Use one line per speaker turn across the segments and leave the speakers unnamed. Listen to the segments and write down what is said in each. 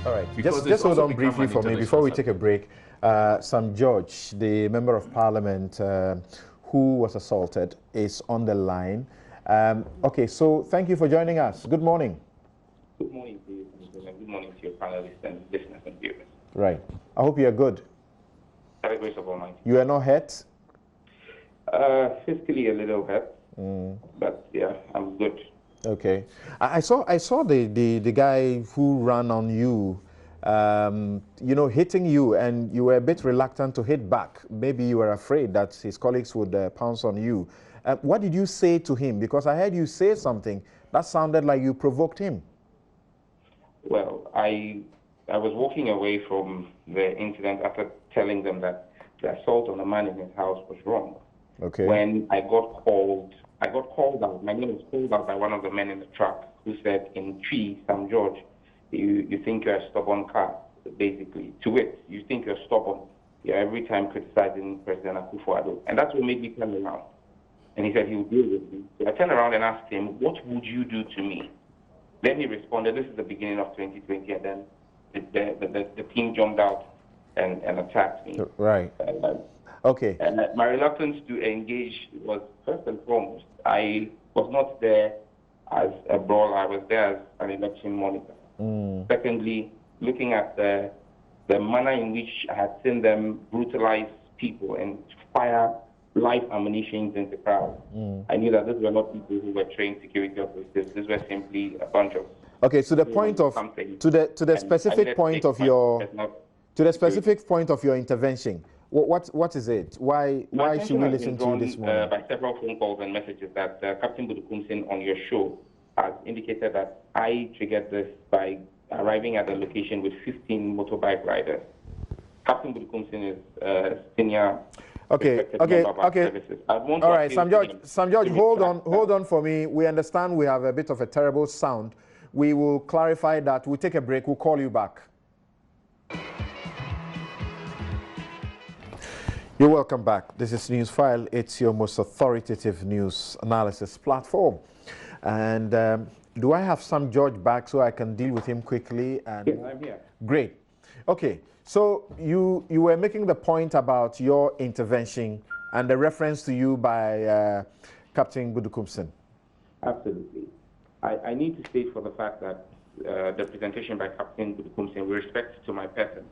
All right. Just hold on briefly for me before we take a break. Sam George, the member of parliament who was assaulted, is on the line. Okay, so thank you for joining us. Good morning.
Good morning to you, and good morning to your panelists and listeners and viewers.
Right. I hope you are good.
By the grace of Almighty.
You are not hurt?
Physically a little hurt, but yeah, I'm good.
Okay. I saw the guy who ran on you, you know, hitting you, and you were a bit reluctant to hit back. Maybe you were afraid that his colleagues would pounce on you. What did you say to him? Because I heard you say something that sounded like you provoked him.
Well, I was walking away from the incident after telling them that the assault on a man in his house was wrong.
Okay.
When I got called out. My name was called out by one of the men in the truck who said, in tree, Sam George, you think you're a stubborn cat, basically. To wit, you think you're stubborn. You're every time criticizing President Akufo-Addo. And that's what made me turn around. And he said he would deal with me. So I turned around and asked him, what would you do to me? Then he responded, this is the beginning of 2020, and then the team jumped out and attacked me.
Right. Okay.
And my reluctance to engage was, first and foremost, I was not there as a brawler, I was there as an election monitor. Secondly, looking at the manner in which I had seen them brutalize people and fire live ammunition into crowds, I knew that these were not people who were trained security operatives. These were simply a bunch of...
Okay, so the point of, to the specific point of your, to the specific point of your intervention, what is it? Why should we listen to you this morning?
By several phone calls and messages that Captain Budukumsin on your show has indicated that I triggered this by arriving at the location with 15 motorbike riders. Captain Budukumsin is senior.
Okay. All right, Sam George, hold on for me. We understand we have a bit of a terrible sound. We will clarify that. We'll take a break. We'll call you back. You're welcome back. This is Newsfile. It's your most authoritative news analysis platform. And do I have Sam George back so I can deal with him quickly? And
yes, I'm here.
Great. Okay. So you were making the point about your intervention and the reference to you by Captain Budukumsin.
Absolutely. I need to state for the fact that the presentation by Captain Budukumsin with respect to my person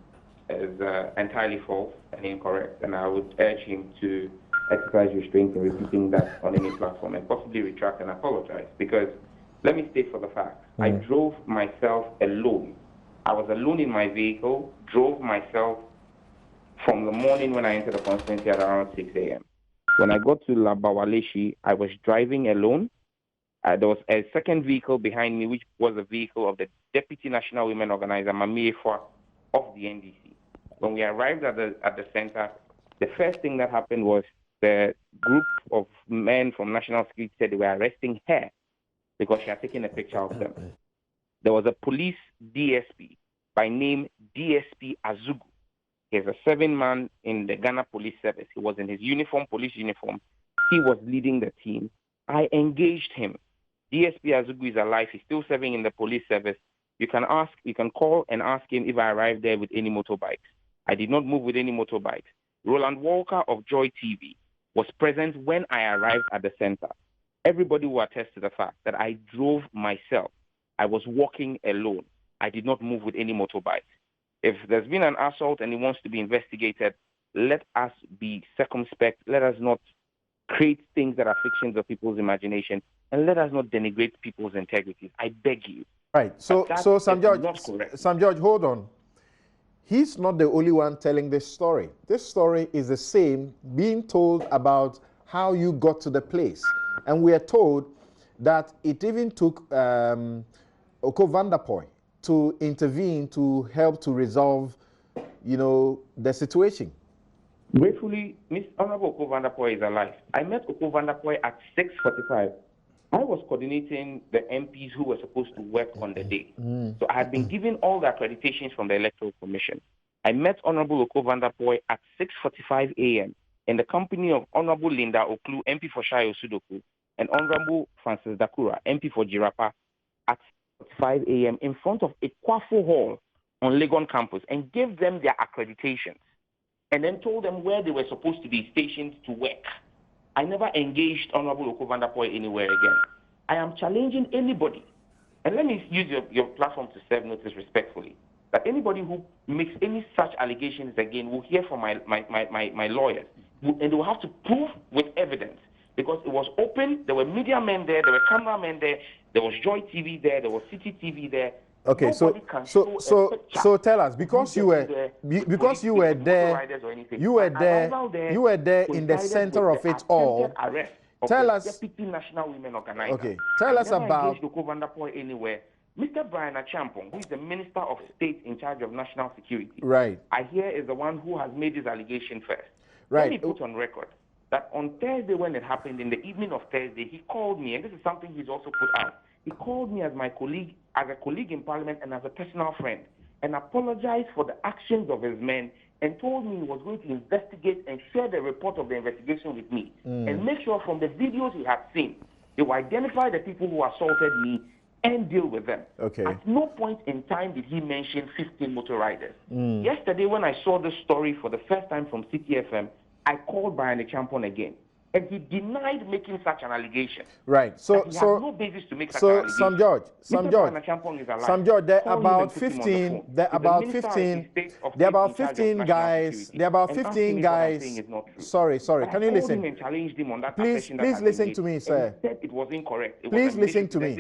is entirely false and incorrect, and I would urge him to exercise restraint in repeating that on any platform and possibly retract and apologize. Because let me state for the fact, I drove myself alone. I was alone in my vehicle, drove myself from the morning when I entered the constituency at around 6 a.m. When I got to Labawaleshi, I was driving alone. There was a second vehicle behind me, which was a vehicle of the Deputy National Women Organizer, Mami Efwa, of the NDC. When we arrived at the center, the first thing that happened was the group of men from National Security said they were arresting her because she had taken a picture of them. There was a police DSP by name DSP Azugu. He's a 7-man in the Ghana Police Service. He was in his uniform, police uniform. He was leading the team. I engaged him. DSP Azugu is alive. He's still serving in the police service. You can call and ask him if I arrived there with any motorbikes. I did not move with any motorbikes. Roland Walker of Joy TV was present when I arrived at the center. Everybody will attest to the fact that I drove myself. I was walking alone. I did not move with any motorbikes. If there's been an assault and it wants to be investigated, let us be circumspect. Let us not create things that are fictions of people's imagination, and let us not denigrate people's integrities. I beg you.
Right. So Sam George, hold on. He's not the only one telling this story. This story is the same being told about how you got to the place. And we are told that it even took Oko Vanderpoy to intervene to help to resolve, you know, the situation.
Gratefully, Honorable Oko Vanderpoy is alive. I met Oko Vanderpoy at 6:45. I was coordinating the MPs who were supposed to work on the day. So I had been given all the accreditations from the Electoral Commission. I met Honorable Oko Vanderpoy at 6:45 a.m. in the company of Honorable Linda Oklu, MP for Shayo Sudoku, and Honorable Francis Dakura, MP for Jirapa, at 5 a.m. in front of Ekwafo Hall, on Legon campus and gave them their accreditations and then told them where they were supposed to be stationed to work. I never engaged Honorable Okovan-Dapoy anywhere again. I am challenging anybody, and let me use your platform to serve notice respectfully, that anybody who makes any such allegations again will hear from my lawyers, and they will have to prove with evidence, because it was open, there were media men there were cameramen there was Joy TV there was City TV there.
Okay, so tell us, because you were there in the center of it all. Tell us.
Deputy National Women Organizer.
Okay, tell us about.
Anywhere. Mr. Brian Achampong, who is the Minister of State in charge of National Security,
right,
I hear is the one who has made this allegation first.
Right.
Let me put on record that on Thursday, when it happened, in the evening of Thursday, he called me, and this is something he's also put out. He called me as my colleague, as a colleague in Parliament and as a personal friend, and apologized for the actions of his men and told me he was going to investigate and share the report of the investigation with me and make sure from the videos he had seen, he will identify the people who assaulted me and deal with them.
Okay.
At no point in time did he mention 15 motor riders. Yesterday, when I saw this story for the first time from CTFM, I called Brian Achampong again, and he denied making such an allegation.
Right. So
he has no basis to make such an allegation.
Some George, there are about 15. There are about 15. There are about 15 guys. There are about 15 guys. Sorry. Can you listen? Please listen to me, sir.
He said it was incorrect.
Please listen to me.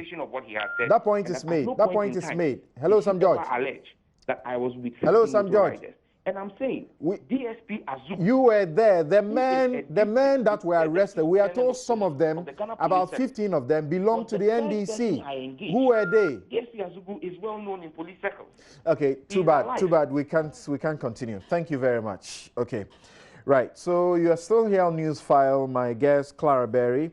That point is made. That point is made. Hello, Sam George.
That I was with.
Hello, Sam George.
And I'm saying, DSP Azuku.
You were there. The men that were arrested, we are told some of them, about 15 of them, belong to the NDC. Who were they?
DSP Azuku is well known in police circles.
Okay, too bad. We can't continue. Thank you very much. Okay, right. So you are still here on Newsfile. My guest, Clara Berry,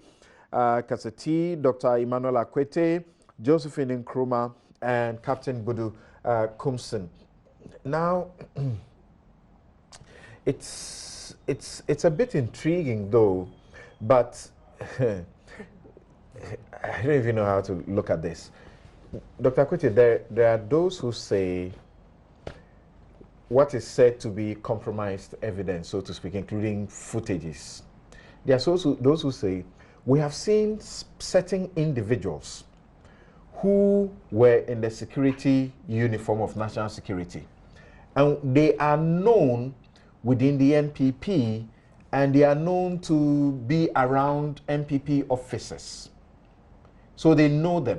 Kaseti, Dr. Emmanuel Akwete, Josephine Nkrumah, and Captain Budu Kumson. Now. It's a bit intriguing though, but I don't even know how to look at this. Dr. Akwete, there are those who say what is said to be compromised evidence, so to speak, including footages. There are those who say we have seen certain individuals who were in the security uniform of national security, and they are known within the NPP, and they are known to be around NPP officers. So they know them,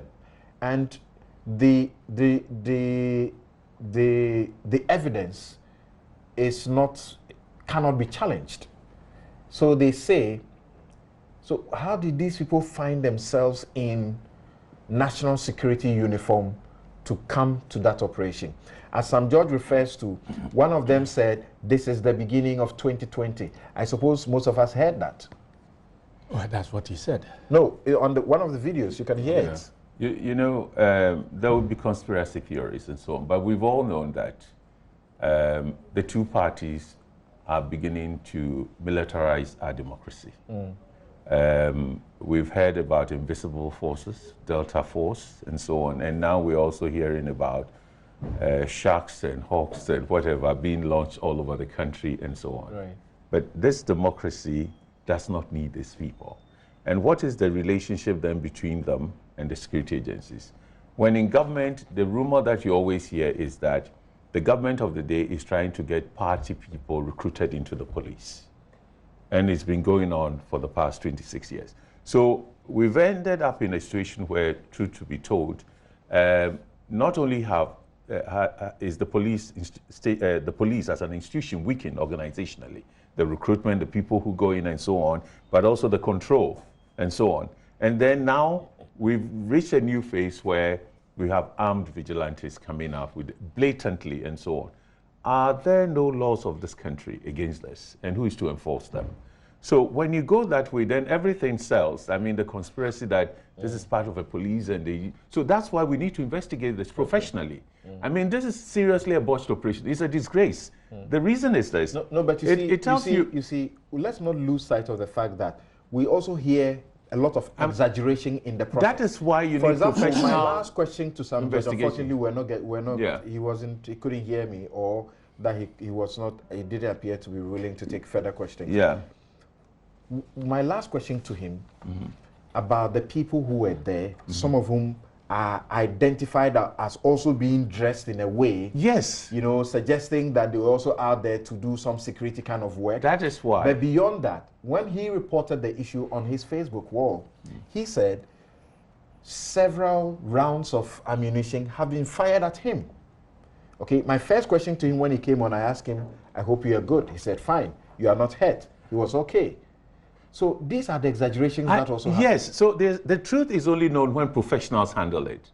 and the evidence is cannot be challenged. So they say, so how did these people find themselves in national security uniform to come to that operation? As Sam George refers to, one of them said, this is the beginning of 2020. I suppose most of us heard that.
Well, that's what he said.
No, on one of the videos, you can hear it.
You know, there would be conspiracy theories and so on, but we've all known that the two parties are beginning to militarize our democracy. We've heard about invisible forces, Delta Force, and so on, and now we're also hearing about sharks and hawks and whatever being launched all over the country and so on.
Right.
But this democracy does not need these people. And what is the relationship then between them and the security agencies? When in government, the rumor that you always hear is that the government of the day is trying to get party people recruited into the police. And it's been going on for the past 26 years. So we've ended up in a situation where, truth to be told, not only is the police as an institution weakened organizationally, the recruitment, the people who go in and so on, but also the control and so on. And then now we've reached a new phase where we have armed vigilantes coming up with blatantly and so on. Are there no laws of this country against this? And who is to enforce them? So when you go that way, then everything sells. I mean, the conspiracy that this is part of a police and so that's why we need to investigate this professionally. I mean, this is seriously a botched operation. It's a disgrace. The reason is this.
No, but you see, let's not lose sight of the fact that we also hear a lot of exaggeration in the process.
That is why you
For
need
example,
professional
my last question to Sam George, unfortunately,
Yeah.
he couldn't hear me, or that he didn't appear to be willing to take further questions.
Yeah.
My last question to him about the people who were there, some of whom are identified as also being dressed in a way,
yes,
you know, suggesting that they were also out there to do some security kind of work.
That is why.
But beyond that, when he reported the issue on his Facebook wall, he said several rounds of ammunition have been fired at him. Okay, my first question to him when he came on, I asked him, I hope you are good. He said, fine, you are not hurt. He was okay. So these are the exaggerations that also happen.
Yes, so the truth is only known when professionals handle it.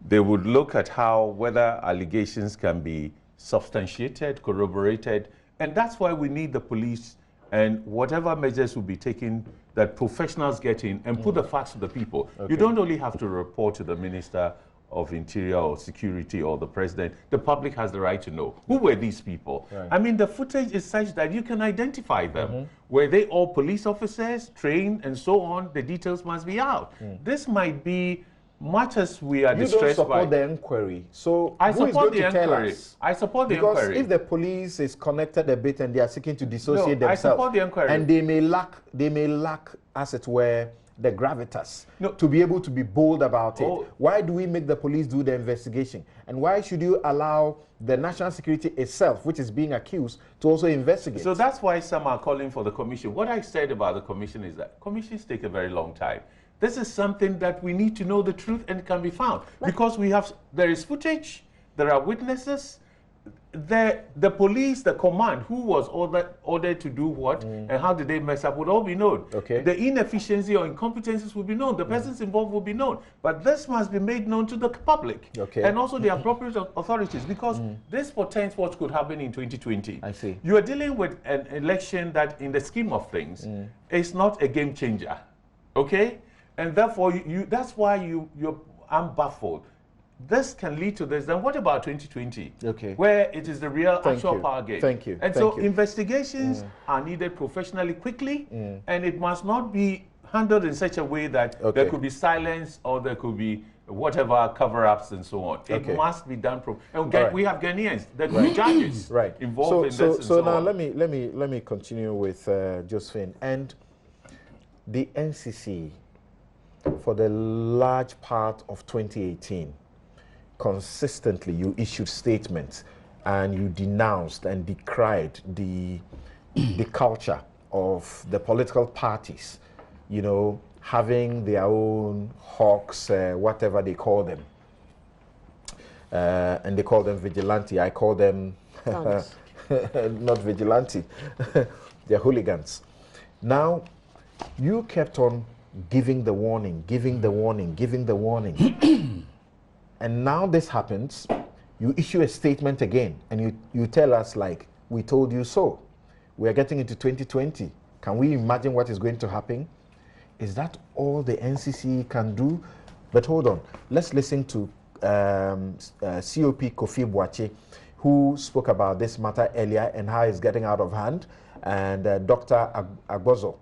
They would look at whether allegations can be substantiated, corroborated, and that's why we need the police and whatever measures will be taken that professionals get in and put the facts to the people. Okay. You don't only have to report to the Minister of Interior or Security or the President. The public has the right to know who were these people. Right. I mean, the footage is such that you can identify them. Were they all police officers, trained, and so on? The details must be out. This might be, much as we are distressed by...
You don't support the inquiry. So
I support the inquiry. I support the inquiry.
Because if the police is connected a bit and they are seeking to dissociate themselves,
I support the inquiry.
And they may lack, as it were, the gravitas to be able to be bold about it. Why do we make the police do the investigation? And why should you allow the national security itself, which is being accused, to also investigate?
So that's why some are calling for the commission. What I said about the commission is that commissions take a very long time. This is something that we need to know the truth and it can be found. Because there is footage, there are witnesses, the police, the command, who was ordered to do what, and how did they mess up would all be known.
Okay.
The inefficiency or incompetencies will be known. The persons involved will be known. But this must be made known to the public.
Okay.
And also the appropriate authorities, because this portends what could happen in 2020.
I see.
You are dealing with an election that, in the scheme of things, is not a game changer. Okay? And therefore, that's why I'm baffled. This can lead to this. Then what about 2020?
Okay.
Where it is the real actual power game.
Thank you.
And so investigations are needed professionally, quickly, and it must not be handled in such a way that there could be silence or there could be whatever cover-ups and so on. It must be done and we have Ghanaians, there could be judges involved in this.
So now let me continue with Josephine and the NCC. For the large part of 2018, consistently you issued statements and you denounced and decried the culture of the political parties, you know, having their own hawks, whatever they call them. And they call them vigilante. I call them not vigilante. They're hooligans. Now, you kept on giving the warning, giving the warning, giving the warning. And now this happens, you issue a statement again, and you tell us, like, we told you so. We are getting into 2020. Can we imagine what is going to happen? Is that all the NCC can do? But hold on, let's listen to COP Kofi Boakye, who spoke about this matter earlier and how it's getting out of hand, and Dr. Agozo,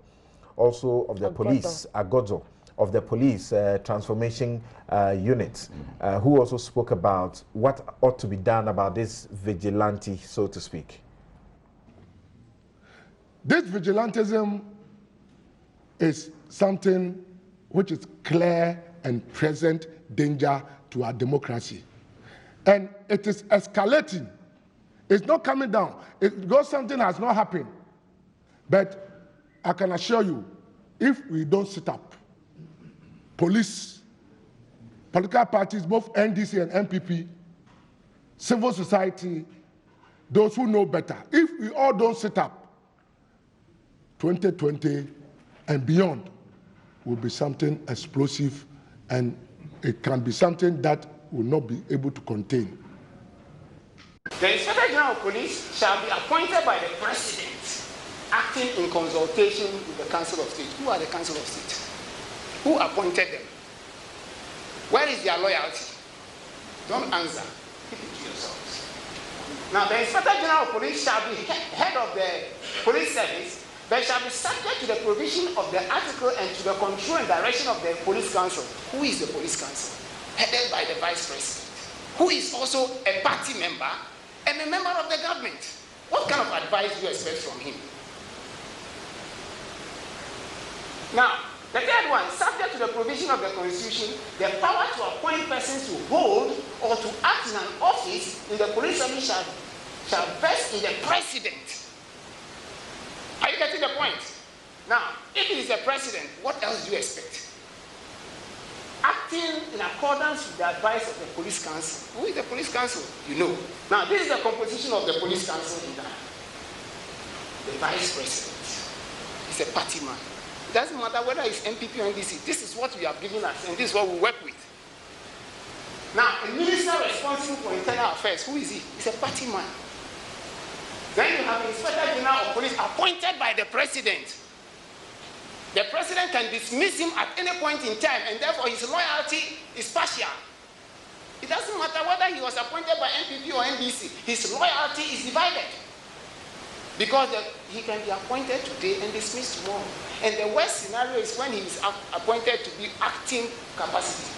also of the police, Agozo, of the police transformation unit, who also spoke about what ought to be done about this vigilante, so to speak.
This vigilantism is something which is clear and present danger to our democracy. And it is escalating. It's not coming down. Because something has not happened. But I can assure you, if we don't sit up, police, political parties, both NDC and MPP, civil society, those who know better, if we all don't sit up, 2020 and beyond will be something explosive, and it can be something that will not be able to contain.
The Inspector General of Police shall be appointed by the President, acting in consultation with the Council of State. Who are the Council of State? Who appointed them? Where is their loyalty? Don't answer. Keep it to yourselves. Now, the Inspector General of Police shall be head of the police service but shall be subject to the provision of the article and to the control and direction of the police council. Who is the police council? Headed by the vice president, who is also a party member and a member of the government. What kind of advice do you expect from him? Now, the third one, subject to the provision of the Constitution, the power to appoint persons to hold or to act in an office in the police service shall vest in the president. Are you getting the point? Now, if it is the president, what else do you expect? Acting in accordance with the advice of the police council. Who is the police council? You know. Now, this is the composition of the police council in Ghana. The vice president is a party man. It doesn't matter whether it's MPP or NDC. This is what we have given us, and this is what we work with. Now, a minister responsible for internal affairs, who is he? He's a party man. Then you have the Inspector General of Police appointed by the president. The president can dismiss him at any point in time, and therefore his loyalty is partial. It doesn't matter whether he was appointed by MPP or NDC. His loyalty is divided. Because he can be appointed today and dismissed tomorrow. And the worst scenario is when he is appointed to be acting capacity.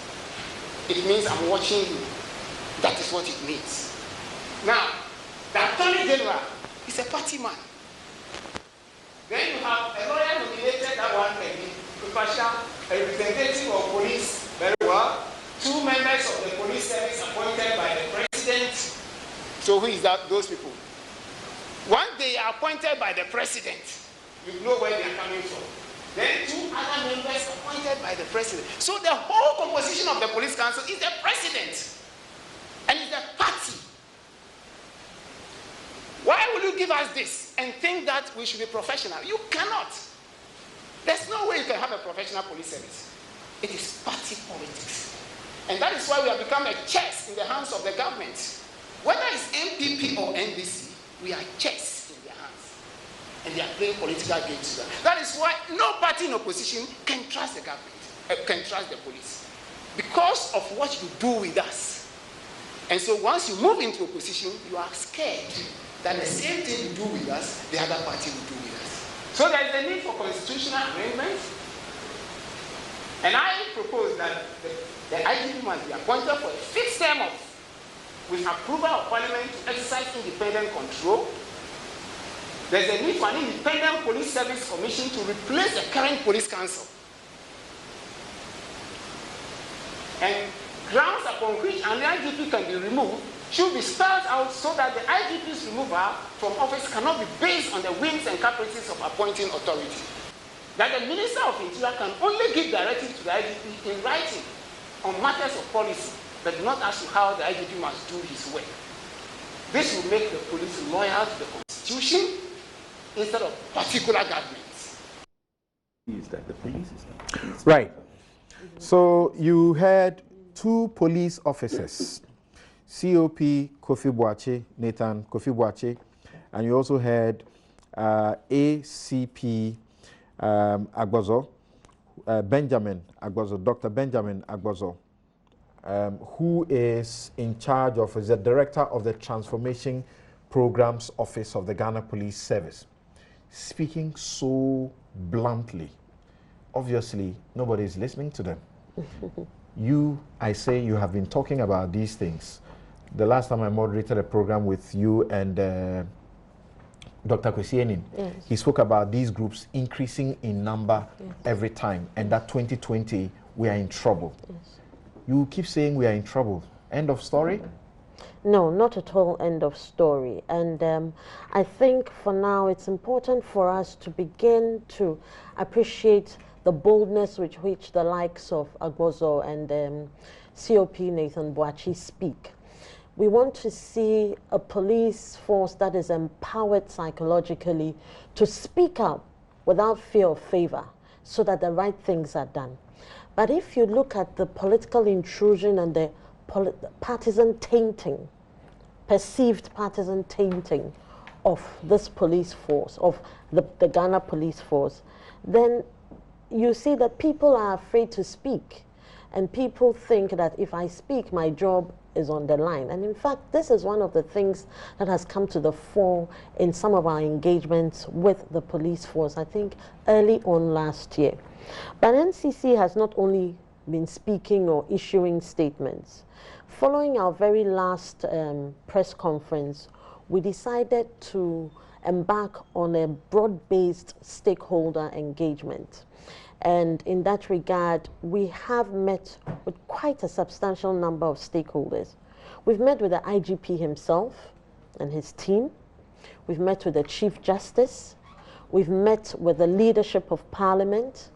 It means I'm watching you. That is what it means. Now, the Attorney General is a party man. Then you have a lawyer nominated, that one can be impartial, a representative of police, very well. 2 members of the police service appointed by the president. So who is that? Those people. Once they are appointed by the president, you know where they are coming from. Then 2 other members appointed by the president. So the whole composition of the police council is the president. And it's the party. Why will you give us this and think that we should be professional? You cannot. There's no way you can have a professional police service. It is party politics. And that is why we have become a chess in the hands of the government. Whether it's MPP or NDC, we are chess in their hands. And they are playing political games. That is why no party in opposition can trust the government, can trust the police. Because of what you do with us. And so once you move into opposition, you are scared that the same thing you do with us, the other party will do with us. So there is a need for constitutional amendments. And I propose that the IGP must be appointed for a fixed term with approval of Parliament to exercise independent control. There's a need for an independent police service commission to replace the current police council. And grounds upon which an IGP can be removed should be spelled out so that the IGP's removal from office cannot be based on the whims and caprices of appointing authority. That the Minister of Interior can only give directives to the IGP in writing on matters of policy, but not as to how the IGP must do his work. This will make the police loyal to the Constitution instead of particular governments.
Is that the police is not?
Right. So you had 2 police officers, COP Kofi Boakye, Nathan Kofi Boakye, and you also had ACP Agbozo, Benjamin Agbozo, Dr. Benjamin Agbozo, who is in charge of, is the director of the Transformation Programs Office of the Ghana Police Service. Speaking so bluntly, obviously nobody is listening to them. I say you have been talking about these things. The last time I moderated a program with you and Dr. Kwesi, yes, he spoke about these groups increasing in number, yes, every time, and that 2020 we are in trouble. Yes. You keep saying we are in trouble. End of story?
No, not at all end of story. And I think for now it's important for us to begin to appreciate the boldness with which the likes of Agbozo and COP Nathan Boakye speak. We want to see a police force that is empowered psychologically to speak up without fear of favor so that the right things are done. But if you look at the political intrusion and the partisan tainting, perceived partisan tainting of this police force, of the Ghana police force, then you see that people are afraid to speak. And people think that if I speak, my job is on the line. And in fact, this is one of the things that has come to the fore in some of our engagements with the police force, I think early on last year. But NCC has not only been speaking or issuing statements. Following our very last press conference, we decided to embark on a broad-based stakeholder engagement. And in that regard, we have met with quite a substantial number of stakeholders. We've met with the IGP himself and his team. We've met with the Chief Justice. We've met with the leadership of Parliament.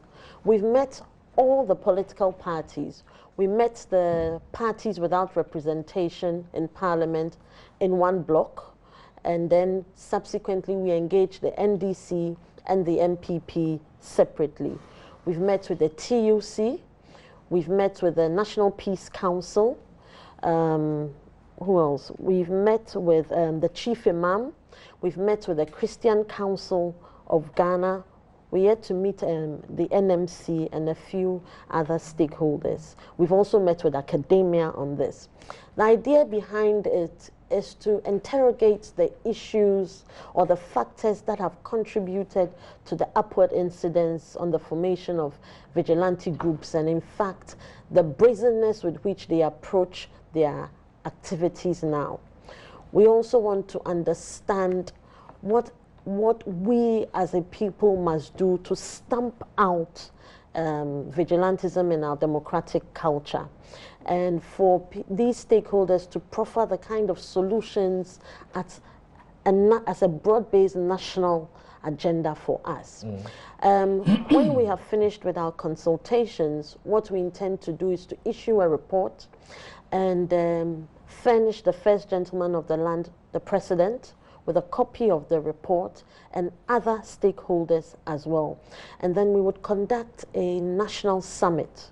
We've met all the political parties. We met the parties without representation in Parliament in one block. And then subsequently, we engaged the NDC and the MPP separately. We've met with the TUC, we've met with the National Peace Council, who else? We've met with the Chief Imam, we've met with the Christian Council of Ghana, we're yet to meet the NMC and a few other stakeholders. We've also met with academia on this. The idea behind it is to interrogate the issues or the factors that have contributed to the upward incidence on the formation of vigilante groups and, in fact, the brazenness with which they approach their activities now. We also want to understand what we as a people must do to stamp out vigilantism in our democratic culture, and for these stakeholders to proffer the kind of solutions as a broad-based national agenda for us. When we have finished with our consultations, what we intend to do is to issue a report and furnish the first gentleman of the land, the President, with a copy of the report and other stakeholders as well. And then we would conduct a national summit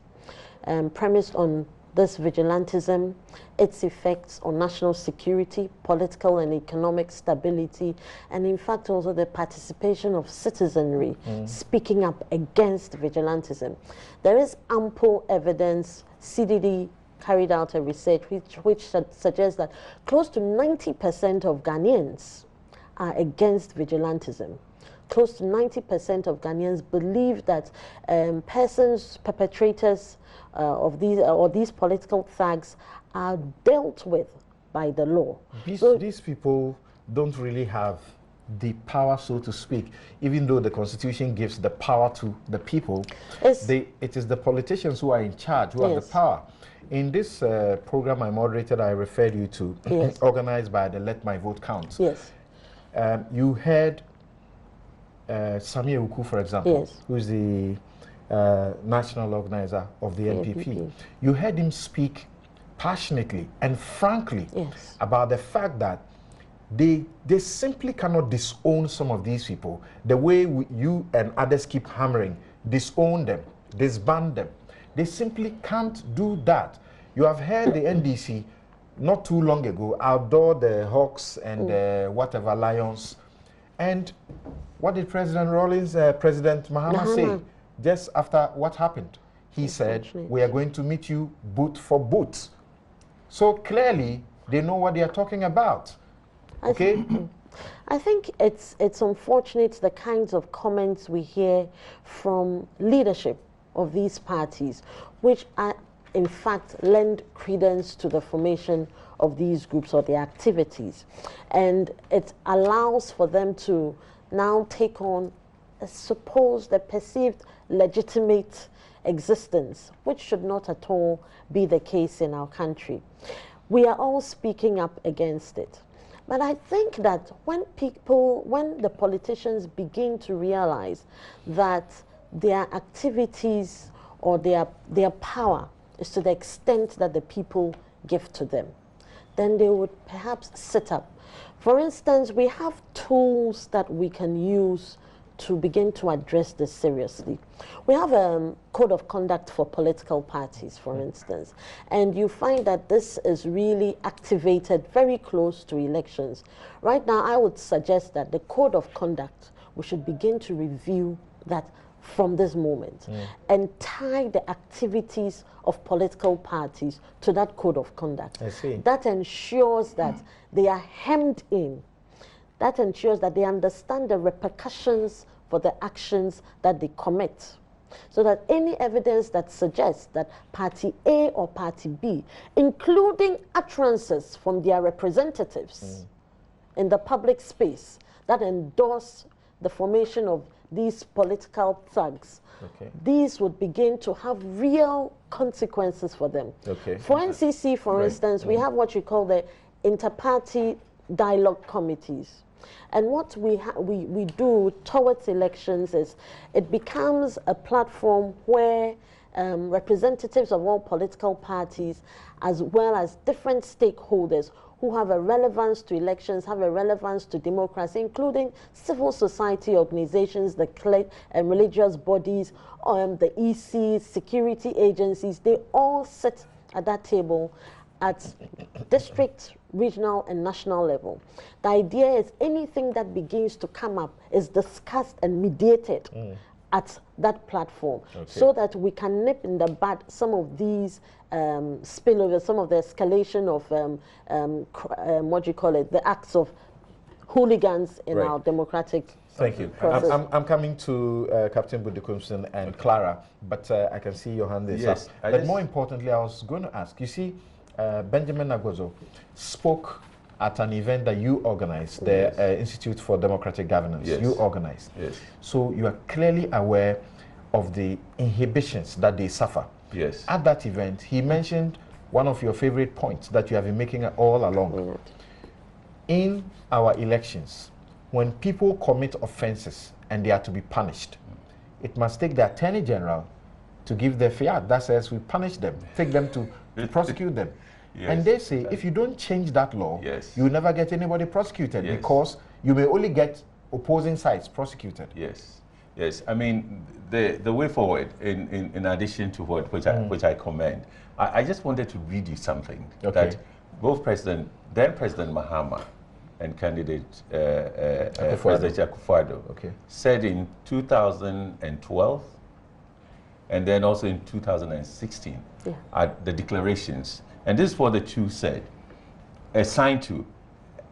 premised on this vigilantism, its effects on national security, political and economic stability, and in fact also the participation of citizenry speaking up against vigilantism. There is ample evidence. CDD carried out a research which suggests that close to 90% of Ghanaians are against vigilantism. Close to 90% of Ghanaians believe that perpetrators of these political thugs are dealt with by the law.
These people don't really have the power, so to speak, even though the Constitution gives the power to the people. It is the politicians who are in charge, who have the power. In this program I moderated, I referred you to, organized by the Let My Vote Count. You heard Samir Uku, for example, who is the national organizer of the NPP. You heard him speak passionately and frankly about the fact that they simply cannot disown some of these people the way you and others keep hammering, disown them, disband them. They simply can't do that. You have heard the NDC not too long ago outdoor the Hawks and whatever Lions. And what did President Mahama say just after what happened? He said, we are going to meet you boot for boot. So clearly, they know what they are talking about. Okay?
I think it's unfortunate the kinds of comments we hear from leadership of these parties, which are in fact lend credence to the formation of these groups or their activities. And it allows for them to now take on, suppose, the perceived legitimate existence, which should not at all be the case in our country. We are all speaking up against it. But I think that when the politicians begin to realize that their activities or their power is to the extent that the people give to them, then they would perhaps sit up. For instance, we have tools that we can use to begin to address this seriously. We have a code of conduct for political parties, for instance, and you find that this is really activated very close to elections. Right now, I would suggest that the code of conduct, we should begin to review that from this moment and tie the activities of political parties to that code of conduct.
I see.
That ensures that they are hemmed in. That ensures that they understand the repercussions for the actions that they commit. So that any evidence that suggests that Party A or Party B, including utterances from their representatives in the public space that endorse the formation of these political thugs, these would begin to have real consequences for them. For NCC, for instance, we have what you call the inter-party dialogue committees. And what we do towards elections is it becomes a platform where representatives of all political parties, as well as different stakeholders who have a relevance to elections, have a relevance to democracy, including civil society organizations, the religious bodies, the EC, security agencies, they all sit at that table at district, regional, and national level. The idea is anything that begins to come up is discussed and mediated at that platform, so that we can nip in the bud some of these spillovers, some of the escalation of what do you call it, the acts of hooligans in our democratic
Thank you. I'm coming to Captain Budukumson and Clara, but I can see your hand is up. But more importantly, I was going to ask, you see, Benjamin Nagwazo spoke at an event that you organized, the Institute for Democratic Governance. You organized. So you are clearly aware of the inhibitions that they suffer. At that event, he mentioned one of your favorite points that you have been making all along. In our elections, when people commit offenses and they are to be punished, it must take the Attorney General to give the fiat that says we punish them, take them to prosecute them. And they say if you don't change that law, you will never get anybody prosecuted because you may only get opposing sides prosecuted.
I mean, the way forward, in addition to which I commend, I just wanted to read you something that both then President Mahama and candidate President Akufo-Addo said in 2012 and then also in 2016 at the declarations. And this is what the two said, assigned to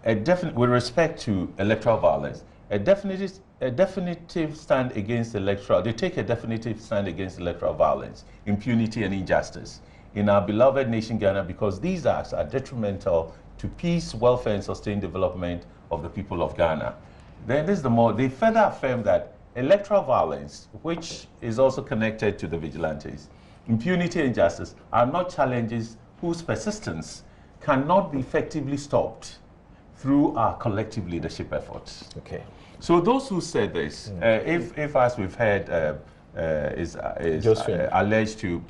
with respect to electoral violence, a definitive stand against they take a definitive stand against electoral violence, impunity and injustice in our beloved nation Ghana, because these acts are detrimental to peace, welfare and sustained development of the people of Ghana. Then this is they further affirm that electoral violence, which is also connected to the vigilantes, impunity and injustice are not challenges whose persistence cannot be effectively stopped through our collective leadership efforts. So those who said this, if as we've heard, is alleged to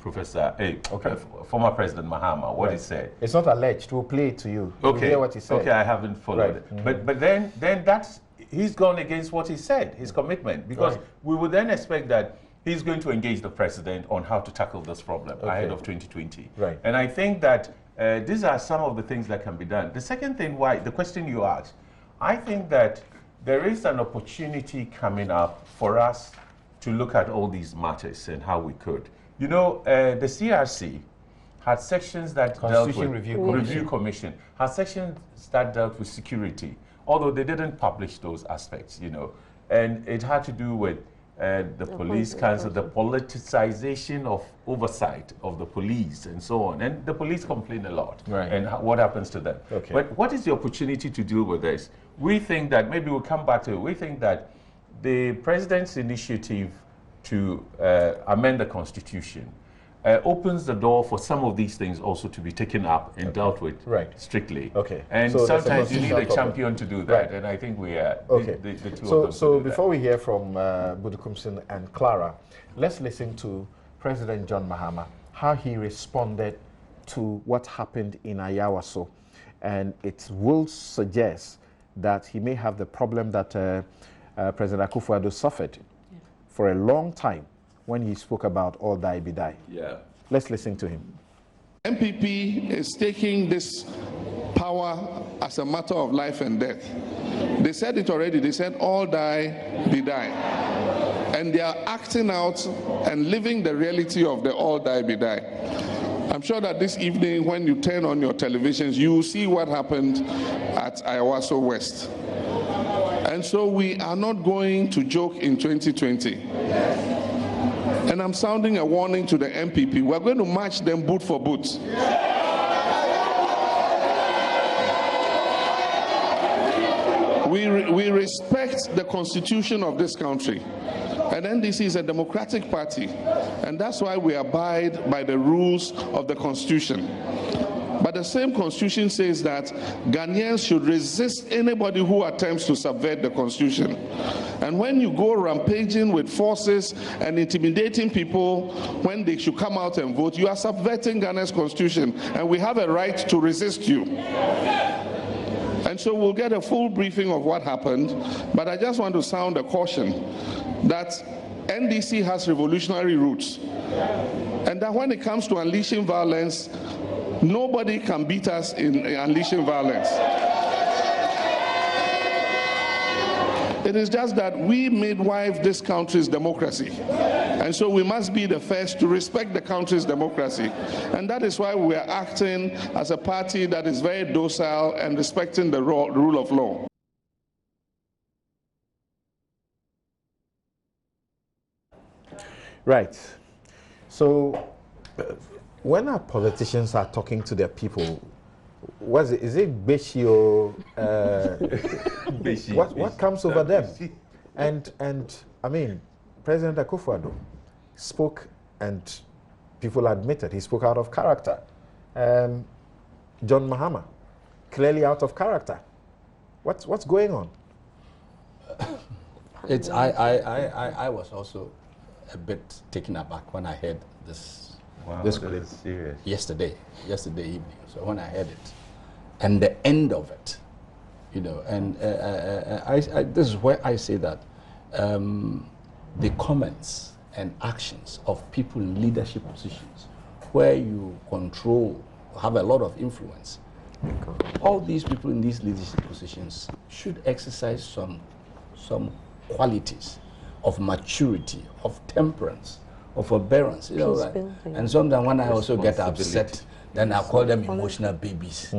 former President Mahama, what he said.
It's not alleged. We'll play it to you. We'll hear what he said.
I haven't followed it. But then that's he's gone against what he said, his commitment, because we would then expect that he's going to engage the president on how to tackle this problem ahead of 2020. And I think that these are some of the things that can be done. The second thing, the question you asked, I think that there is an opportunity coming up for us to look at all these matters and how we could. You know, the CRC had sections that dealt with Review Commission, had sections that dealt with security, although they didn't publish those aspects, you know. And it had to do with the police council, the politicization of oversight of the police and so on. And the police complain a lot. And what happens to them? But what is the opportunity to deal with this? We think that, maybe we'll come back to it, we think that the president's initiative to amend the constitution opens the door for some of these things also to be taken up and dealt with strictly. And so sometimes you need a champion to do that, and I think we are the two of them.
So before we hear from Budukumson and Clara, let's listen to President John Mahama, how he responded to what happened in Ayawaso. And it will suggest that he may have the problem that President Akufo-Addo suffered for a long time when he spoke about all die be die. Let's listen to him.
MPP is taking this power as a matter of life and death. They said it already. They said all die be die. and they are acting out and living the reality of the all die be die. I'm sure that this evening when you turn on your televisions, you will see what happened at Ayawaso West. And so we are not going to joke in 2020. And I'm sounding a warning to the MPP. We're going to match them boot for boot. We respect the constitution of this country. And NDC is a democratic party. And that's why we abide by the rules of the constitution. But the same constitution says that Ghanaians should resist anybody who attempts to subvert the constitution. And when you go rampaging with forces and intimidating people when they should come out and vote, you are subverting Ghana's constitution, and we have a right to resist you. And so we'll get a full briefing of what happened, but I just want to sound a caution that NDC has revolutionary roots, and that when it comes to unleashing violence, nobody can beat us in unleashing violence. It is just that we midwife this country's democracy. And so we must be the first to respect the country's democracy. And that is why we are acting as a party that is very docile and respecting the rule of law.
Right. So when our politicians are talking to their people, is it Beshi or what comes over them? And I mean, President Akufo-Addo spoke, and people admitted he spoke out of character. John Mahama, clearly out of character. What's going on?
I was also a bit taken aback when I heard this.
Wow,
this
clip serious.
yesterday evening. So when I heard it, and the end of it, you know, and this is where I say that the comments and actions of people in leadership positions, where you control, have a lot of influence, all these people in these leadership positions should exercise some qualities of maturity, of temperance, of forbearance, you know, right? And sometimes when I also get upset, then I call them emotional babies,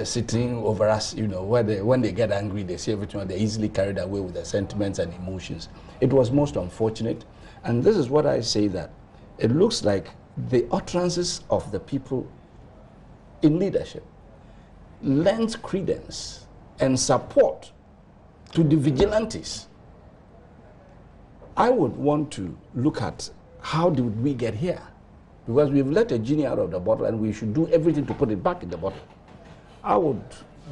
sitting over us, you know, when they get angry, they say everything, they're easily carried away with their sentiments and emotions. It was most unfortunate, and this is what I say, that it looks like the utterances of the people in leadership lent credence and support to the vigilantes. I would want to look at how did we get here, because we've let a genie out of the bottle and we should do everything to put it back in the bottle. I would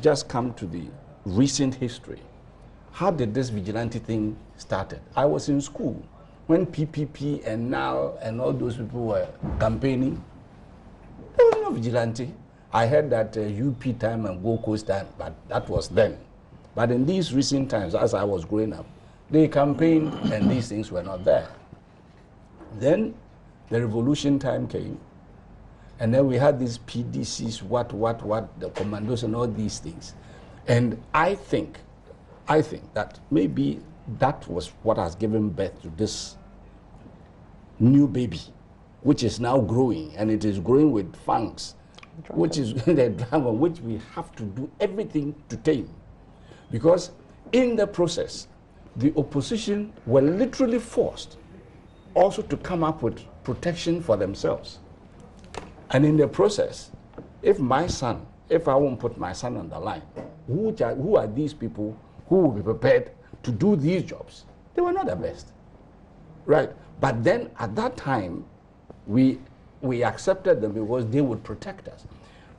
just come to the recent history. How did this vigilante thing started? I was in school when PPP and now and all those people were campaigning. There was no vigilante. I heard that UP time and Gold Coast time, but that was then. But in these recent times, as I was growing up, they campaigned and these things were not there. Then the revolution time came, and then we had these PDCs, the commandos and all these things. And I think that maybe that was what has given birth to this new baby, which is now growing, and it is growing with fangs, which is the dragon, which we have to do everything to tame. Because in the process, the opposition were literally forced also to come up with protection for themselves. And in the process, if I won't put my son on the line, who are these people who will be prepared to do these jobs? They were not the best, right? But then at that time, we accepted them because they would protect us,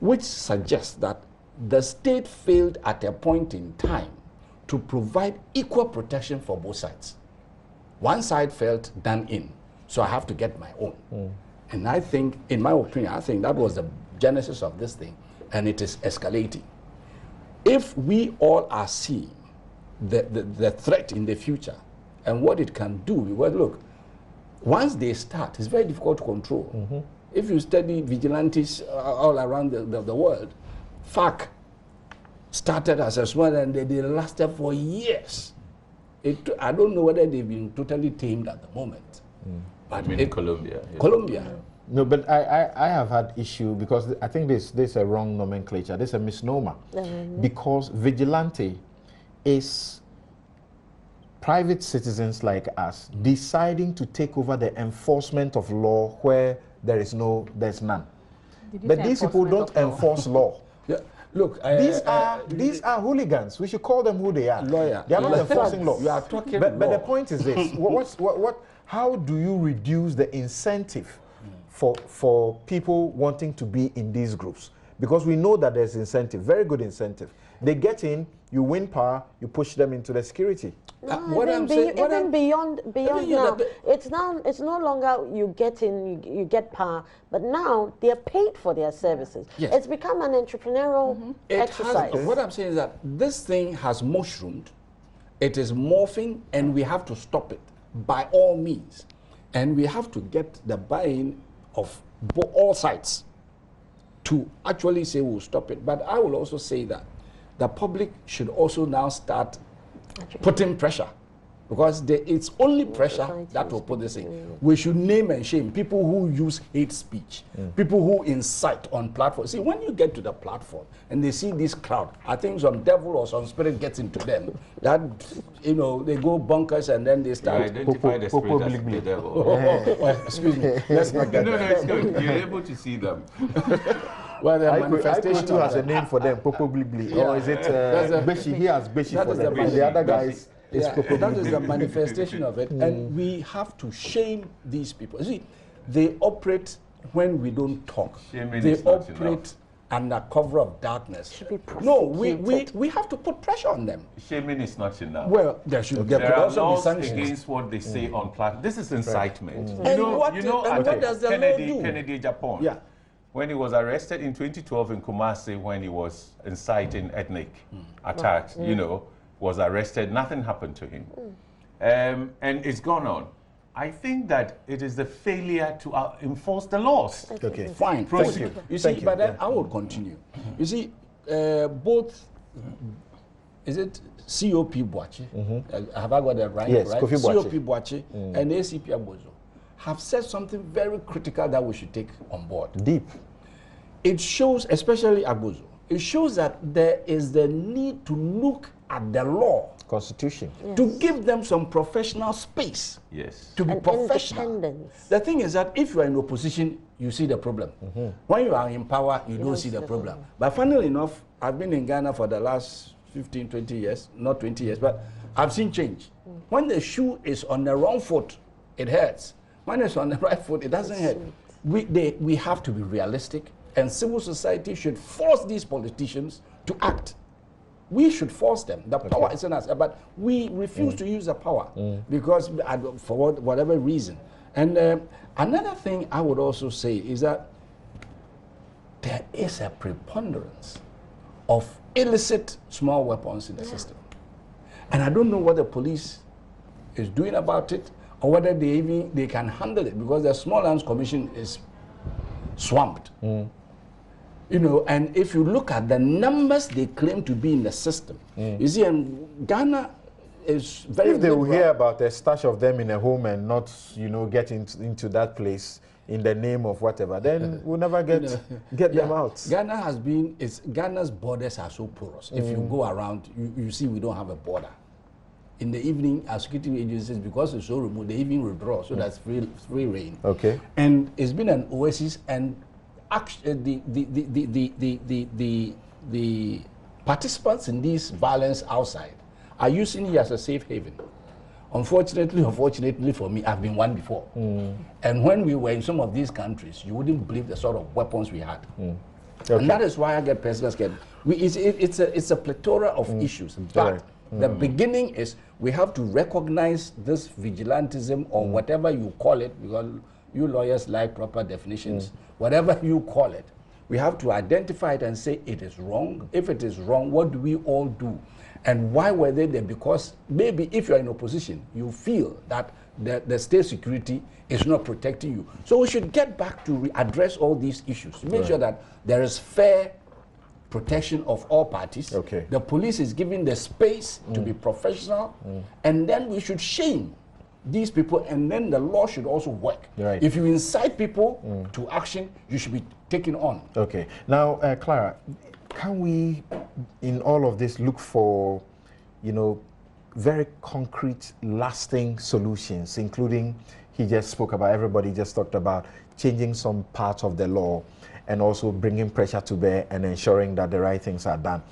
which suggests that the state failed at a point in time to provide equal protection for both sides. One side felt done in, so I have to get my own. And I think, in my opinion, I think that was the genesis of this thing, and it is escalating. If we all are seeing the threat in the future and what it can do, because look, once they start, it's very difficult to control. If you study vigilantes all around the world, FARC started as a small and they lasted for years. I don't know whether they've been totally tamed at the moment.
But in Colombia. Yes.
Colombia.
No, but I have had issue because I think this is a wrong nomenclature. This is a misnomer. Because vigilante is private citizens like us deciding to take over the enforcement of law where there's none. But these people don't enforce law.
Yeah. Look,
these are hooligans. We should call them who they are.
Lawyer.
They are not enforcing law.
You are talking
but
law.
The point is this: how do you reduce the incentive for people wanting to be in these groups? Because we know that there's incentive, very good incentive. They get in, you win power, you push them into the security.
Beyond now, it's no longer you get in, you get power, but now they're paid for their services.
Yes.
It's become an entrepreneurial exercise.
What I'm saying is that this thing has mushroomed, it is morphing, and we have to stop it by all means. And we have to get the buy-in of all sides to actually say we'll stop it. But I will also say that the public should also now start putting pressure, because it's only pressure that will put this in. We should name and shame people who use hate speech, people who incite on platforms. See, when you get to the platform and they see this crowd, I think some devil or some spirit gets into them, that, they go bonkers and then they start.
You identify the spirit as the devil.
Excuse me, let's not get
No, it's good. You're able to see them.
Well, the manifestation has a name for them, Popo Blibli.
Yeah.
Or is it Beshi? He has Beshi for them. The other guys is Popo
That is
Blibli.
the manifestation of it. And we have to shame these people. See, they operate when we don't talk.
Shaming
They
is not
operate
enough.
under cover of darkness.
Should be
No, we have to put pressure on them.
Shaming is not enough.
Well, there could
There are
also be
laws
sanctions.
against what they say on platform. This is incitement.
And what does the law do?
Kennedy Japan.
Yeah.
When he was arrested in 2012 in Kumasi, when he was inciting ethnic attacks, was arrested, nothing happened to him. And it's gone on. I think that it is the failure to enforce the laws.
Okay.
Fine.
Thank you.
You see, but then I will continue. You see, both, is it COP Boachi? Have I got that right?
Yes,
right?
Kofi Boachi.
COP Boachi and ACP Agbozo have said something very critical that we should take on board.
Deep.
It shows, especially Agbozo, it shows that there is the need to look at the law,
Constitution.
to give them some professional space.
Yes.
To be
And
professional.
independence.
The thing is that if you are in opposition, you see the problem. When you are in power, you don't see the problem. But funnily enough, I've been in Ghana for the last 15, 20 years, not 20 years, but I've seen change. When the shoe is on the wrong foot, it hurts. When it's on the right foot, it doesn't hurt. We have to be realistic, and civil society should force these politicians to act. We should force them. The power is in us, but we refuse to use the power because for whatever reason. And another thing I would also say is that there is a preponderance of illicit small weapons in the system. And I don't know what the police is doing about it, or whether they can handle it, because the Small Arms Commission is swamped. And if you look at the numbers they claim to be in the system, you see, and Ghana is very.
If they will hear about a stash of them in a home and not, get into that place in the name of whatever, then we'll never get them out.
Ghana's borders are so porous. If you go around, you see we don't have a border. In the evening, our security agencies, because it's so remote, they even withdraw, so that's free reign.
Okay.
And it's been an oasis, and actually, the participants in this violence outside are using it as a safe haven. Unfortunately for me, I've been one before. And when we were in some of these countries, you wouldn't believe the sort of weapons we had. And that is why I get personal scared. It's a plethora of issues. But the beginning is we have to recognize this vigilantism, or whatever you call it, because you lawyers like proper definitions. Whatever you call it, we have to identify it and say it is wrong. If it is wrong, what do we all do? And why were they there? Because maybe if you're in opposition, you feel that the state security is not protecting you. So we should get back to address all these issues, to make sure that there is fair protection of all parties.
Okay.
The police is given the space to be professional, and then we should shame these people, and then the law should also work.
Right.
If you incite people to action, you should be taken on.
Okay. Now, Clara, can we, in all of this, look for, you know, very concrete, lasting solutions, including, he just spoke about, everybody just talked about changing some parts of the law and also bringing pressure to bear and ensuring that the right things are done.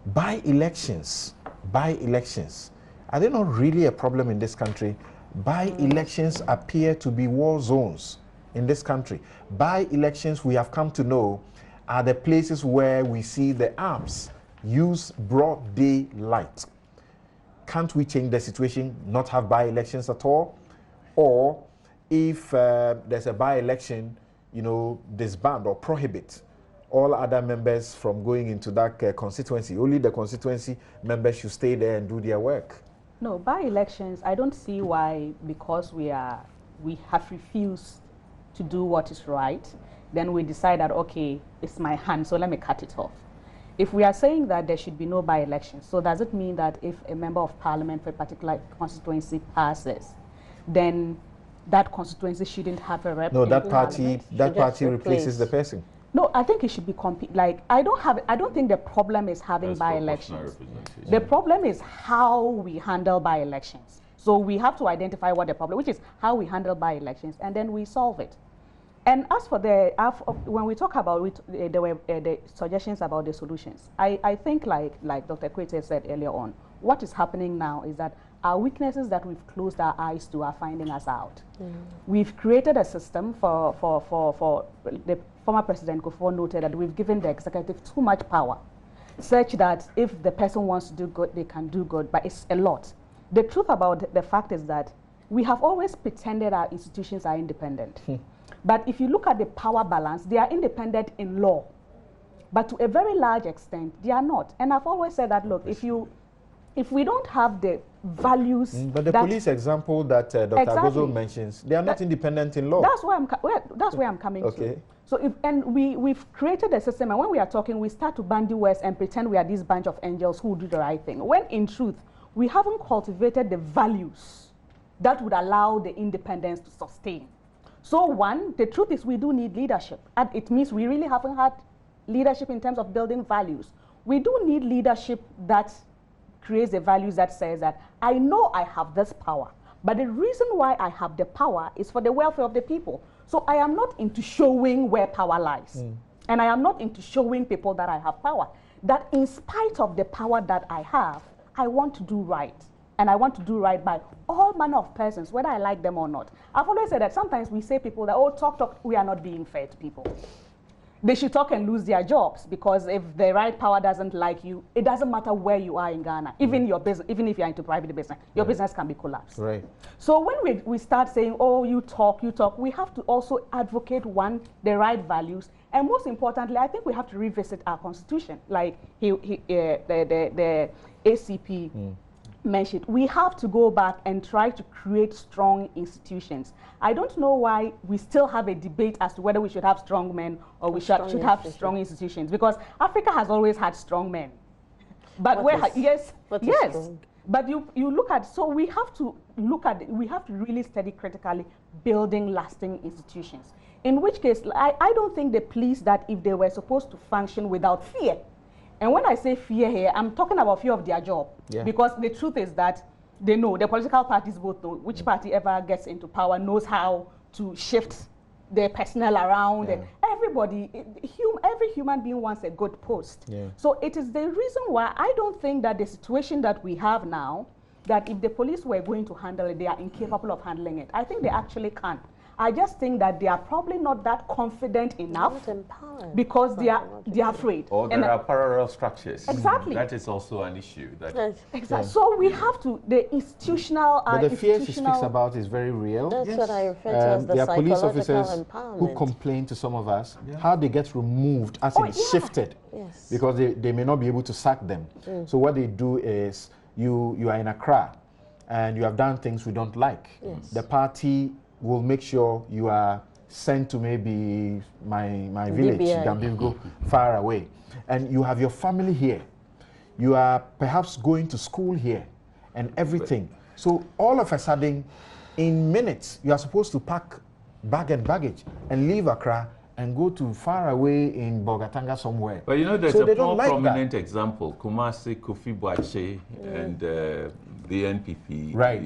By-elections, are they not really a problem in this country? By-elections appear to be war zones in this country. By-elections, we have come to know, are the places where we see the arms use broad daylight. Can't we change the situation, not have by-elections at all? Or if there's a by-election, you know, disband or prohibit all other members from going into that constituency. Only the constituency members should stay there and do their work.
No, by-elections, I don't see why, because we have refused to do what is right, then we decide that, okay, it's my hand, so let me cut it off. If we are saying that there should be no by-elections, so does it mean that if a member of parliament for a particular constituency passes, then that constituency shouldn't have a rep?
No, that party replaces the person.
No, I think it should be like, I don't think the problem is having by-elections. The problem is how we handle by-elections. So we have to identify what the problem, which is how we handle by-elections, and then we solve it. And as for when we talk about the suggestions about the solutions, I think like Dr. Kwete said earlier on, what is happening now is that our weaknesses that we've closed our eyes to are finding us out. We've created a system for the former President Kufuor noted that we've given the executive too much power, such that if the person wants to do good, they can do good, but it's a lot. The truth about the fact is that we have always pretended our institutions are independent. But if you look at the power balance, they are independent in law. But to a very large extent, they are not. And I've always said that, look, if we don't have the values...
But the police example that Dr. Agozo mentions, they are not independent in law.
That's where I'm coming to. So we've created a system, and when we are talking, we start to bandy words and pretend we are this bunch of angels who do the right thing. When in truth, we haven't cultivated the values that would allow the independence to sustain. So one, the truth is we do need leadership. And it means we really haven't had leadership in terms of building values. We do need leadership that creates the values that says that I know I have this power, but the reason why I have the power is for the welfare of the people. So I am not into showing where power lies. And I am not into showing people that I have power. That in spite of the power that I have, I want to do right. And I want to do right by all manner of persons, whether I like them or not. I've always said that sometimes we say people that, oh, talk, we are not being fair to people. They should talk and lose their jobs, because if the right power doesn't like you, it doesn't matter where you are in Ghana. Even your business, even if you're into private business, your business can be collapsed.
Right.
So when we start saying, oh, you talk, we have to also advocate, one, the right values, and most importantly, I think we have to revisit our constitution, like the ACP mentioned. We have to go back and try to create strong institutions. I don't know why we still have a debate as to whether we should have strong men or we should have strong institutions, because Africa has always had strong men. But but you look at, so we have to look at, we have to really study critically building lasting institutions. In which case, I don't think the police, that if they were supposed to function without fear, and when I say fear here, I'm talking about fear of their job. Because the truth is that they know, the political parties both know, which party ever gets into power knows how to shift their personnel around. And everybody, every human being wants a good post. So it is the reason why I don't think that the situation that we have now, that if the police were going to handle it, they are incapable of handling it. I think they actually can. I just think that they are probably not that confident enough because they are afraid.
Or there are parallel structures.
Exactly.
That is also an issue.
Exactly. So we have to, the institutional...
But the fear she speaks about is very real.
That's what I refer to as the
there are police officers
empowerment.
who complain to some of us how they get removed, as in shifted, because they may not be able to sack them. So what they do is, you are in Accra and you have done things we don't like. The party will make sure you are sent to maybe my village, Gambingo, far away, and you have your family here. You are perhaps going to school here and everything. So all of a sudden, in minutes, you are supposed to pack bag and baggage and leave Accra and go to far away in Bogatanga somewhere.
But you know, there's
so
a more prominent example, Kumasi, Kofi Boakye, and the NPP.
Right.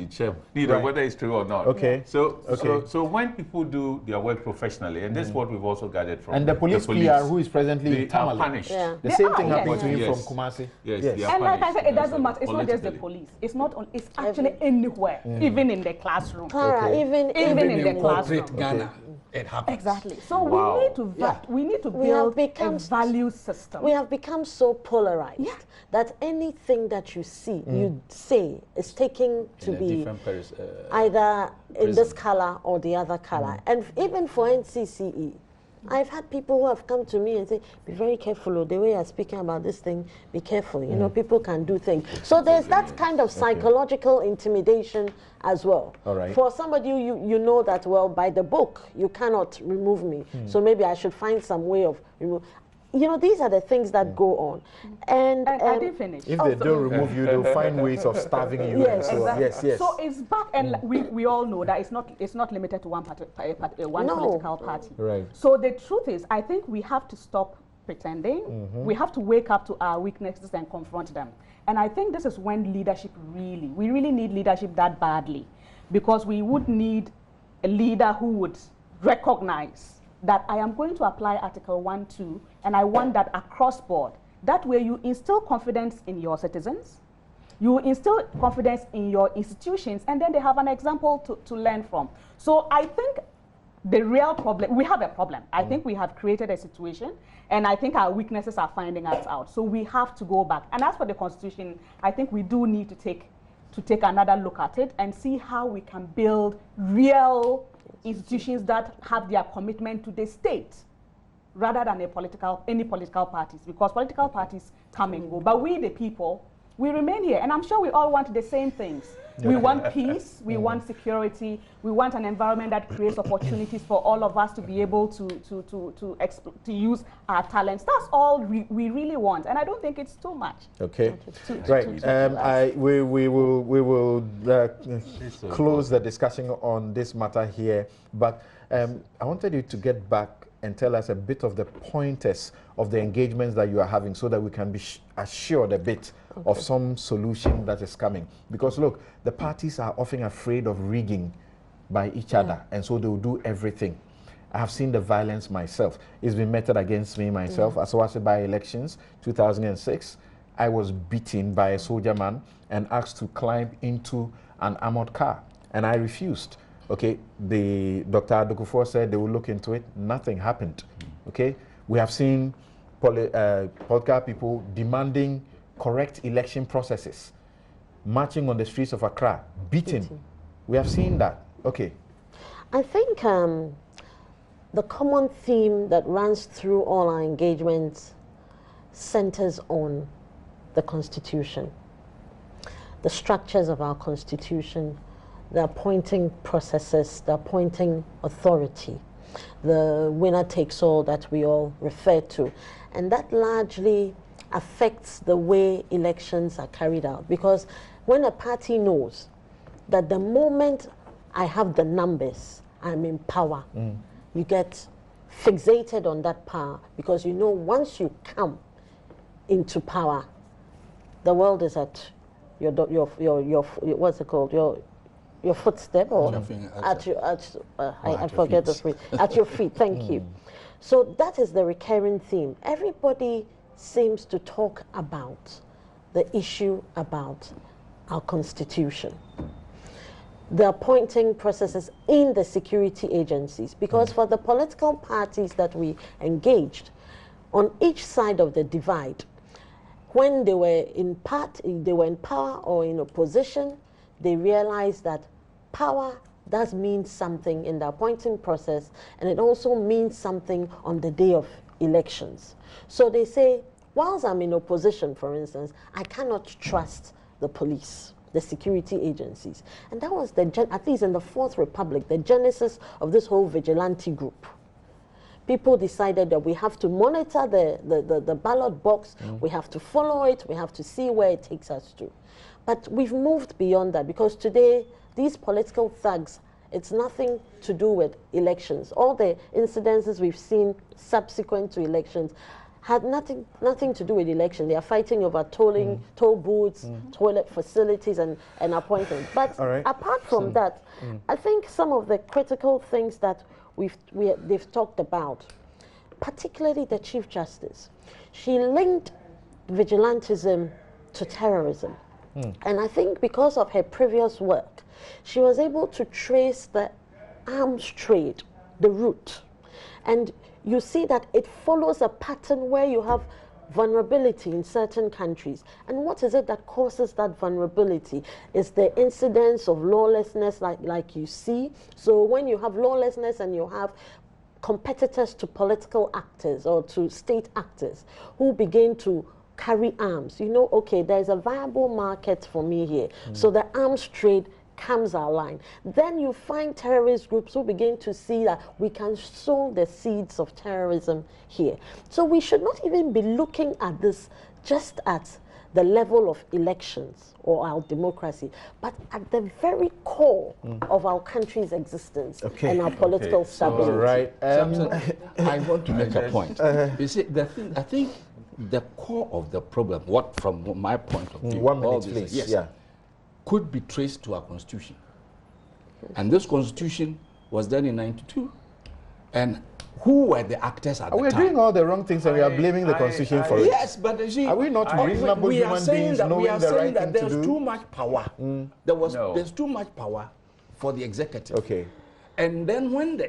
Whether it's true or not.
Okay.
So when people do their work professionally, and this is what we've also gathered from
and the police PR who is presently
punished.
Yeah. The same thing happened to him from Kumasi.
Yes.
And like I said, it doesn't matter. It's not just the police. It's not on. It's actually anywhere, even in the classroom.
Even
in the classroom.
Ghana, it happens.
Exactly. So we need to build a value system.
We have become so polarized that anything that you see, you say is taken to be either in this color or the other color. And even for NCCE, I've had people who have come to me and say, be very careful, the way you're speaking about this thing, be careful. You know, people can do things. So there's that kind of psychological intimidation as well.
All right.
For somebody you know that, well, by the book, you cannot remove me. So maybe I should find some way of removing. You know, these are the things that go on. And
I didn't finish.
If they don't remove you, they'll find ways of starving you.
Yes,
exactly. Yes.
So it's back, and we all know that it's not limited to one political party.
Right.
So the truth is, I think we have to stop pretending. We have to wake up to our weaknesses and confront them. And I think this is when leadership we really need leadership that badly, because we would need a leader who would recognize that I am going to apply Article 1.2, and I want that across board. That way you instill confidence in your citizens, you instill confidence in your institutions, and then they have an example to learn from. So I think the real problem, we have a problem. I think we have created a situation, and I think our weaknesses are finding us out. So we have to go back. And as for the Constitution, I think we do need to take another look at it and see how we can build real institutions that have their commitment to the state rather than any political parties, because political parties come and go. But we, the people, we remain here. And I'm sure we all want the same things. We want peace, we want security, we want an environment that creates opportunities for all of us to be able to use our talents. That's all we really want, and I don't think it's too much.
Okay, right. We will close the discussion on this matter here, but I wanted you to get back and tell us a bit of the pointers of the engagements that you are having, so that we can be assured a bit of some solution that is coming. Because look, the parties are often afraid of rigging by each other, and so they will do everything. I have seen the violence myself. It's been meted against me myself. As was by elections, 2006, I was beaten by a soldier man and asked to climb into an armored car, and I refused. Okay, the Dr. Adokufor said they will look into it. Nothing happened. Okay, we have seen political people demanding correct election processes, marching on the streets of Accra, beaten. We have seen that. Okay.
I think the common theme that runs through all our engagements centers on the Constitution, the structures of our Constitution, the appointing processes, the appointing authority, the winner takes all that we all refer to. And that largely affects the way elections are carried out. Because when a party knows that the moment I have the numbers, I'm in power, you get fixated on that power, because you know once you come into power, the world is at your what's it called? Your footstep, or I forget the phrase. At your feet, thank you. So that is the recurring theme. Everybody seems to talk about the issue about our Constitution, the appointing processes in the security agencies, because for the political parties that we engaged on each side of the divide, when they were in power or in opposition, they realized that power does mean something in the appointing process, and it also means something on the day of elections. So they say, whilst I'm in opposition, for instance, I cannot trust the police. the security agencies. And that was, at least in the Fourth Republic, the genesis of this whole vigilante group. People decided that we have to monitor the ballot box, we have to follow it, we have to see where it takes us to. But we've moved beyond that, because today, these political thugs, it's nothing to do with elections. All the incidences we've seen subsequent to elections had nothing to do with election. They are fighting over toll booths, toilet facilities, and appointments. But apart from that, I think some of the critical things that they've talked about, particularly the Chief Justice, she linked vigilantism to terrorism. And I think because of her previous work, she was able to trace the arms trade, the root. And you see that it follows a pattern where you have vulnerability in certain countries. And what is it that causes that vulnerability? Is the incidence of lawlessness like you see. So when you have lawlessness and you have competitors to political actors or to state actors who begin to carry arms, you know, okay, there's a viable market for me here. So the arms trade comes our line. Then you find terrorist groups who begin to see that we can sow the seeds of terrorism here. So we should not even be looking at this just at the level of elections or our democracy, but at the very core of our country's existence and our political stability.
I want to make a point. You see, I think the core of the problem, from my point of view,
1 minute, please.
Yes, could be traced to our constitution. And this constitution was done in 92. And who were the actors at the time?
We're doing all the wrong things and we are blaming the constitution for it.
Yes, but you see,
are we not reasonable human beings knowing the right thing to do?
There's too much power. There's too much power for the executive.
Okay.
And then when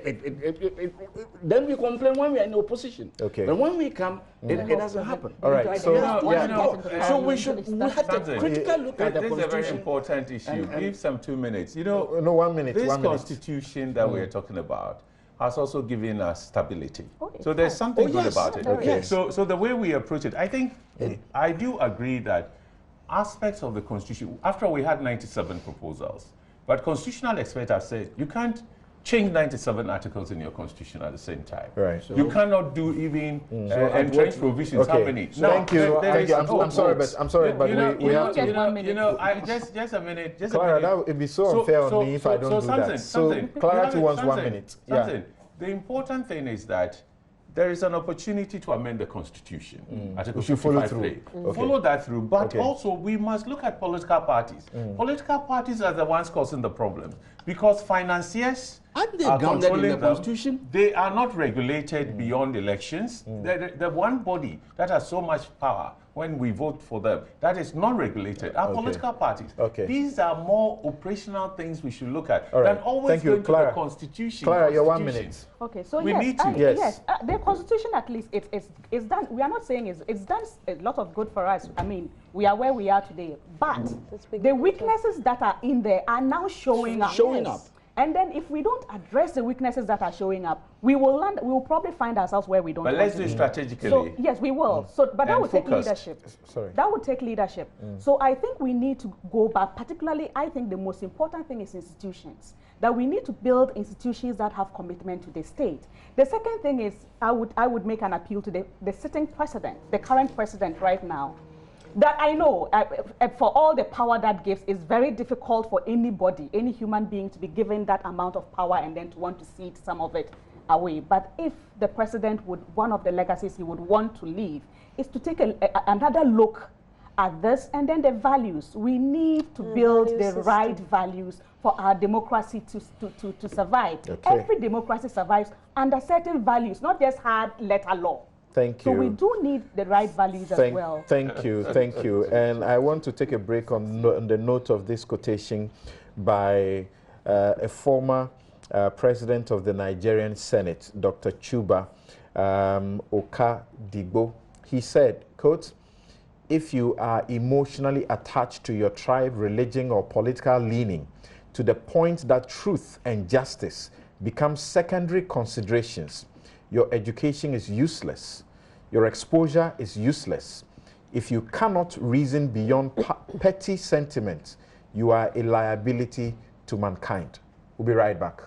then we complain when we are in opposition.
Okay.
But when we come, it doesn't happen.
All right.
So we have a critical look at the constitution.
This is a very important issue. Give some 2 minutes. You know,
1 minute.
This constitution that we are talking about has also given us stability. So there's something good about it.
Okay.
So the way we approach it, I think I do agree that aspects of the constitution, after all, we had 97 proposals, but constitutional experts have said you can't change 97 articles in your constitution at the same time.
Right.
So you cannot do even entrenched provisions happening.
So thank you. I'm sorry, but we have to.
Just a minute.
Clara, that would be so unfair on me if I don't do that. So Clara wants 1 minute.
The important thing is that there is an opportunity to amend the constitution. Article 55A. Follow that through. But also we must look at political parties. Political parties are the ones causing the problems because financiers
aren't they grounded in the constitution?
They are not regulated beyond elections. The one body that has so much power when we vote for them, that is not regulated. Our political parties. These are more operational things we should look at than always going to the constitution.
Clara, your 1 minute.
Okay, so
we need to.
Yes, the constitution at least it's done. We are not saying it's done a lot of good for us. I mean, we are where we are today, but the weaknesses that are in there are now showing up. And then if we don't address the weaknesses that are showing up, we will probably find ourselves where we don't want to be.
But let's do it strategically.
So, yes, we will. But that would take leadership. That would take leadership. So I think we need to go back. Particularly, I think the most important thing is institutions. That we need to build institutions that have commitment to the state. The second thing is I would make an appeal to the sitting president, the current president right now. That I know, for all the power that gives, it's very difficult for anybody, any human being, to be given that amount of power and then to want to cede some of it away. But if the president would, one of the legacies he would want to leave is to take another look at this, and then the values. We need to build the right values for our democracy to survive. Every democracy survives under certain values, not just hard letter law.
Thank you.
So we do need the right values as well.
Thank you. And I want to take a break on the note of this quotation by a former president of the Nigerian Senate, Dr. Chuba Okadigbo. He said, quote, "If you are emotionally attached to your tribe, religion, or political leaning to the point that truth and justice become secondary considerations, your education is useless. Your exposure is useless. If you cannot reason beyond petty sentiments, you are a liability to mankind. We'll be right back.